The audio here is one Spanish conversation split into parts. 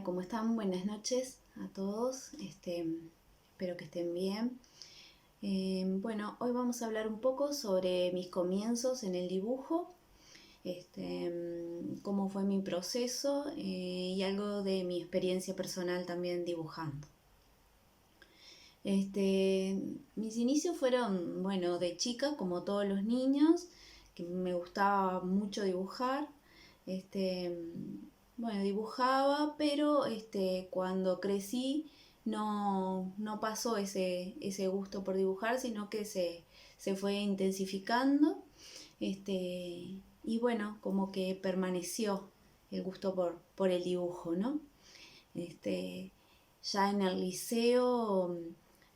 Hola, ¿cómo están? Buenas noches a todos. Espero que estén bien. Bueno, hoy vamos a hablar un poco sobre mis comienzos en el dibujo, cómo fue mi proceso y algo de mi experiencia personal también dibujando. Mis inicios fueron, bueno, de chica, como todos los niños, que me gustaba mucho dibujar. Este, bueno, dibujaba, pero cuando crecí no pasó ese gusto por dibujar, sino que se fue intensificando. Y bueno, como que permaneció el gusto por el dibujo, ¿no? Ya en el liceo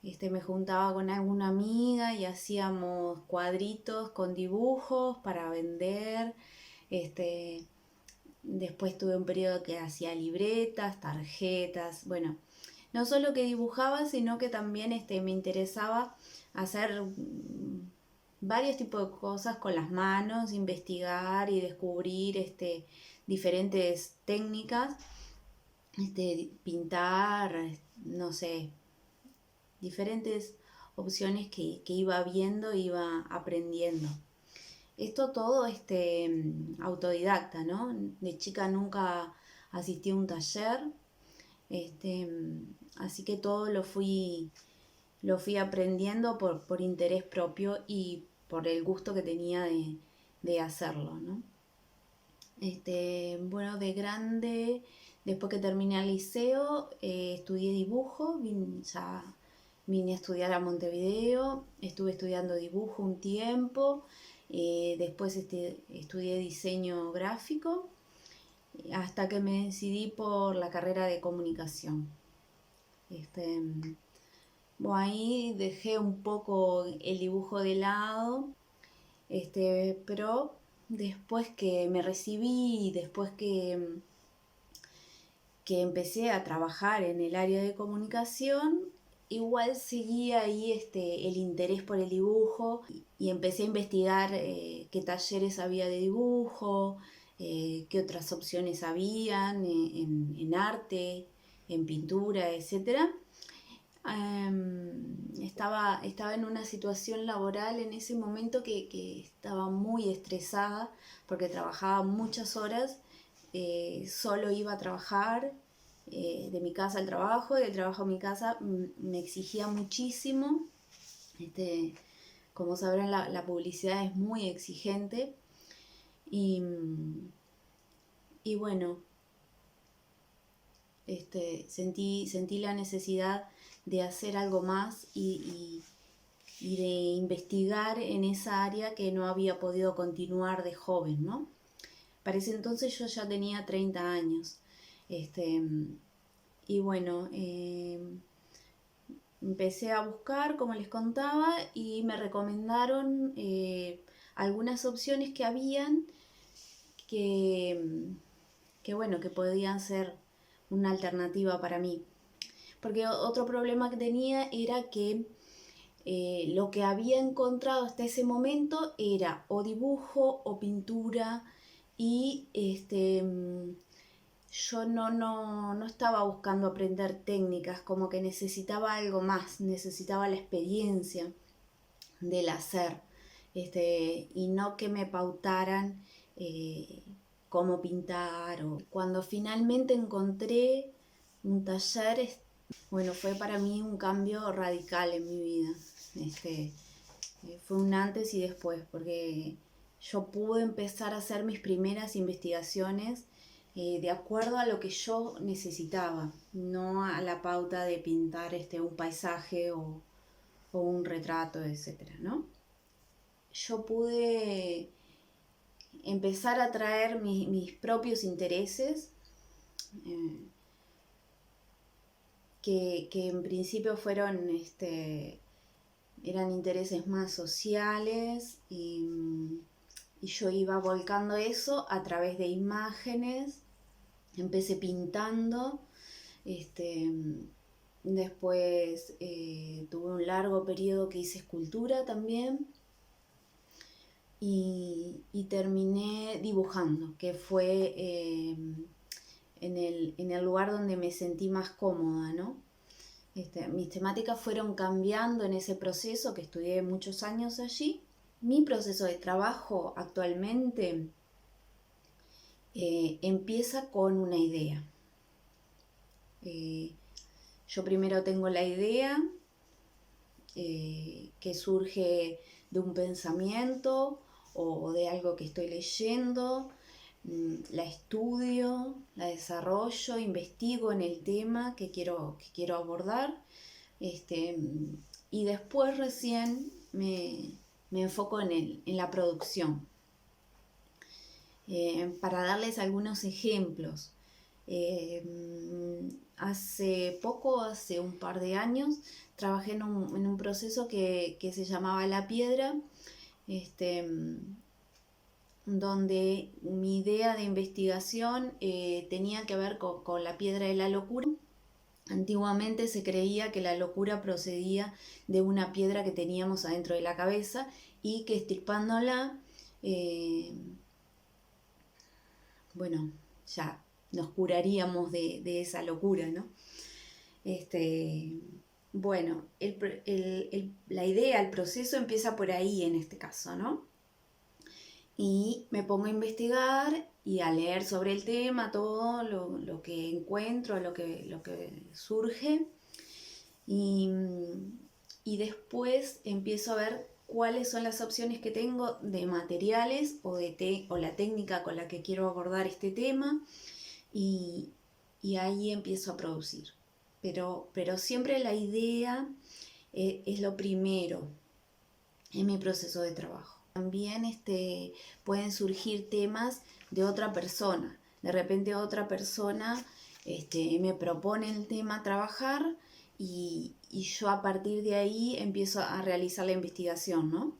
me juntaba con alguna amiga y hacíamos cuadritos con dibujos para vender. Este, Después tuve un periodo que hacía libretas, tarjetas. Bueno, no solo que dibujaba, sino que también me interesaba hacer varios tipos de cosas con las manos, investigar y descubrir diferentes técnicas, pintar, no sé, diferentes opciones que iba viendo, iba aprendiendo. Esto todo autodidacta, ¿no? De chica nunca asistí a un taller, así que todo lo fui aprendiendo por interés propio y por el gusto que tenía de hacerlo, ¿no? Bueno, de grande, después que terminé el liceo, estudié dibujo, ya vine a estudiar a Montevideo, estuve estudiando dibujo un tiempo, después estudié diseño gráfico, hasta que me decidí por la carrera de comunicación. Bueno, ahí dejé un poco el dibujo de lado, pero después que me recibí, después que empecé a trabajar en el área de comunicación, igual seguía ahí el interés por el dibujo y empecé a investigar qué talleres había de dibujo, qué otras opciones habían en arte, en pintura, etc. Estaba en una situación laboral en ese momento que estaba muy estresada porque trabajaba muchas horas, solo iba a trabajar, de mi casa al trabajo, del trabajo a mi casa. Me exigía muchísimo. Como sabrán, la publicidad es muy exigente y, y bueno, sentí la necesidad de hacer algo más y de investigar en esa área que no había podido continuar de joven, ¿no? Para ese entonces yo ya tenía 30 años. Y bueno, empecé a buscar, como les contaba, y me recomendaron algunas opciones que habían que, bueno, que podían ser una alternativa para mí. Porque otro problema que tenía era que lo que había encontrado hasta ese momento era o dibujo o pintura y yo no estaba buscando aprender técnicas, como que necesitaba algo más, necesitaba la experiencia del hacer, y no que me pautaran cómo pintar. Cuando finalmente encontré un taller, bueno, fue para mí un cambio radical en mi vida. Fue un antes y después, porque yo pude empezar a hacer mis primeras investigaciones de acuerdo a lo que yo necesitaba, no a la pauta de pintar un paisaje o un retrato, etcétera, ¿no? Yo pude empezar a traer mis propios intereses, eh, que en principio fueron eran intereses más sociales y yo iba volcando eso a través de imágenes. Empecé pintando, después tuve un largo periodo que hice escultura también y terminé dibujando, que fue en el lugar donde me sentí más cómoda, ¿no? Mis temáticas fueron cambiando en ese proceso, que estudié muchos años allí. Mi proceso de trabajo actualmente empieza con una idea. Yo primero tengo la idea que surge de un pensamiento o de algo que estoy leyendo, la estudio, la desarrollo, investigo en el tema que quiero abordar, y después recién me enfoco en la producción. Para darles algunos ejemplos, hace un par de años, trabajé en un proceso que se llamaba La Piedra, donde mi idea de investigación tenía que ver con la piedra de la locura. Antiguamente se creía que la locura procedía de una piedra que teníamos adentro de la cabeza y que estirpándola, bueno, ya nos curaríamos de esa locura, ¿no? Bueno, la idea, el proceso empieza por ahí en este caso, ¿no? Y me pongo a investigar y a leer sobre el tema, todo lo que encuentro, lo que surge. Y después empiezo a ver cuáles son las opciones que tengo de materiales o la técnica con la que quiero abordar este tema. Y ahí empiezo a producir. Pero siempre la idea es lo primero en mi proceso de trabajo. También pueden surgir temas de otra persona. De repente otra persona me propone el tema a trabajar y yo a partir de ahí empiezo a realizar la investigación, ¿no?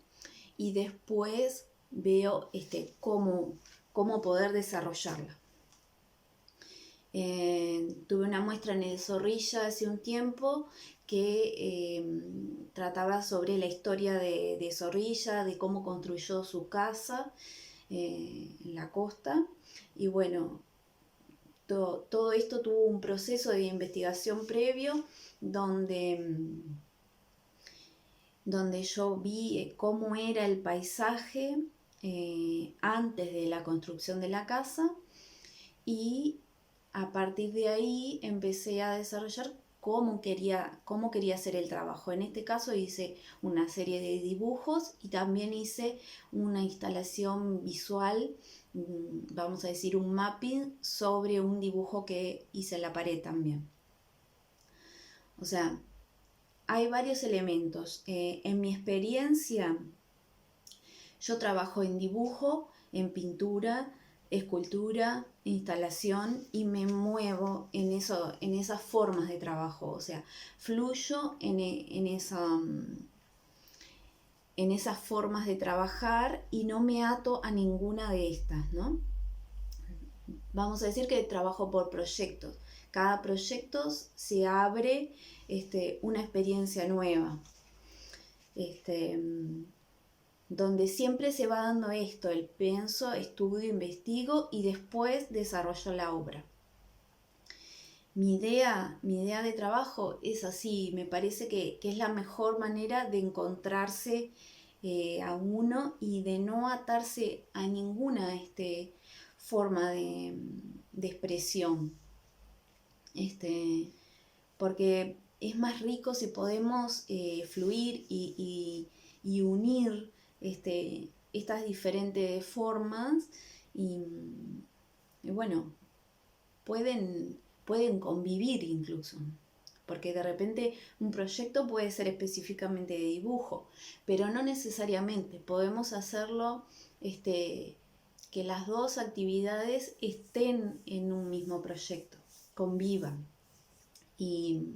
Y después veo cómo poder desarrollarla. Tuve una muestra en el Zorrilla hace un tiempo que trataba sobre la historia de Zorrilla, de cómo construyó su casa en la costa. Y bueno, todo esto tuvo un proceso de investigación previo donde yo vi cómo era el paisaje antes de la construcción de la casa, y a partir de ahí empecé a desarrollar cómo quería hacer el trabajo. En este caso hice una serie de dibujos y también hice una instalación visual, vamos a decir un mapping sobre un dibujo que hice en la pared también. O sea, hay varios elementos. En mi experiencia, yo trabajo en dibujo, en pintura, escultura, instalación, y me muevo en esas formas de trabajo. O sea, fluyo en esas formas de trabajar y no me ato a ninguna de estas, ¿no? Vamos a decir que trabajo por proyectos. Cada proyecto se abre una experiencia nueva. Donde siempre se va dando esto, el pienso, estudio, investigo y después desarrollo la obra. Mi idea de trabajo es así, me parece que es la mejor manera de encontrarse a uno y de no atarse a ninguna forma de expresión. Porque es más rico si podemos fluir y unir estas diferentes formas y bueno, pueden convivir incluso, porque de repente un proyecto puede ser específicamente de dibujo, pero no necesariamente. Podemos hacerlo que las dos actividades estén en un mismo proyecto, convivan y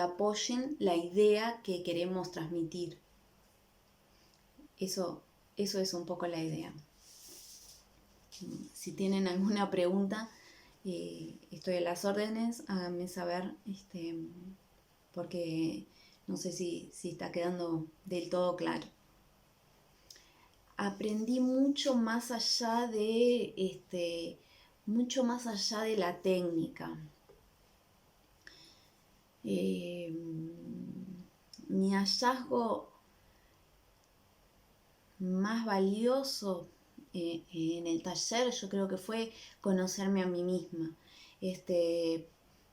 apoyen la idea que queremos transmitir. Eso es un poco la idea. Si tienen alguna pregunta, estoy a las órdenes, háganme saber, porque no sé si está quedando del todo claro. Aprendí mucho más allá de mucho más allá de la técnica. Mi hallazgo más valioso en el taller yo creo que fue conocerme a mí misma,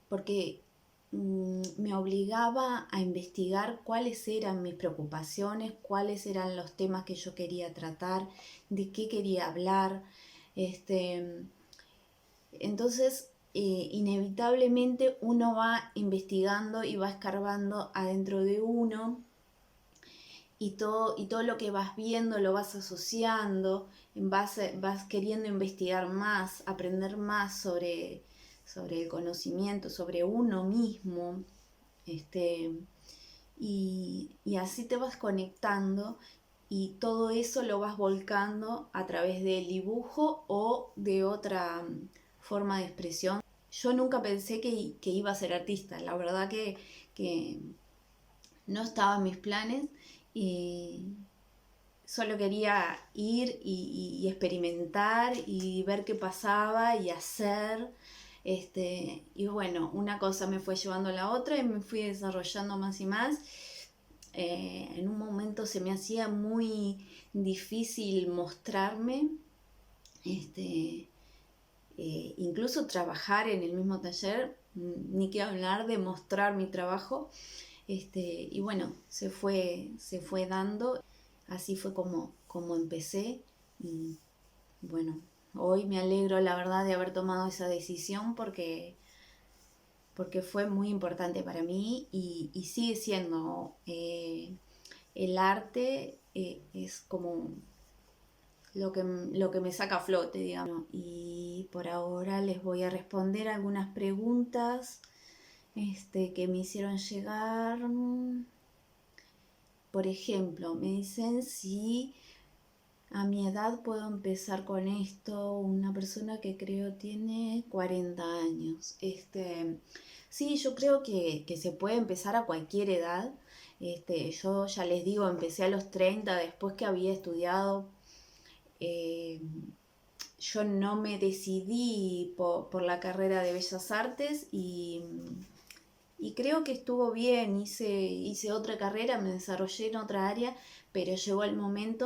porque me obligaba a investigar cuáles eran mis preocupaciones, cuáles eran los temas que yo quería tratar, de qué quería hablar. Entonces, inevitablemente uno va investigando y va escarbando adentro de uno y todo lo que vas viendo lo vas asociando, vas queriendo investigar más, aprender más sobre el conocimiento, sobre uno mismo, y así te vas conectando y todo eso lo vas volcando a través del dibujo o de otra forma de expresión. Yo nunca pensé que iba a ser artista, la verdad que no estaba en mis planes y solo quería ir y experimentar y ver qué pasaba y hacer. Y bueno, una cosa me fue llevando a la otra y me fui desarrollando más y más. En un momento se me hacía muy difícil mostrarme, incluso trabajar en el mismo taller, ni que hablar de mostrar mi trabajo. Y bueno, se fue dando, así fue como empecé. Y bueno, hoy me alegro la verdad de haber tomado esa decisión porque fue muy importante para mí y sigue siendo. El arte es como lo que me saca a flote, digamos. Y por ahora les voy a responder algunas preguntas que me hicieron llegar. Por ejemplo, me dicen si a mi edad puedo empezar con esto. Una persona que creo tiene 40 años. Sí, yo creo que se puede empezar a cualquier edad. Yo ya les digo, empecé a los 30 después que había estudiado. Yo no me decidí por la carrera de Bellas Artes y creo que estuvo bien. Hice otra carrera, me desarrollé en otra área, pero llegó el momento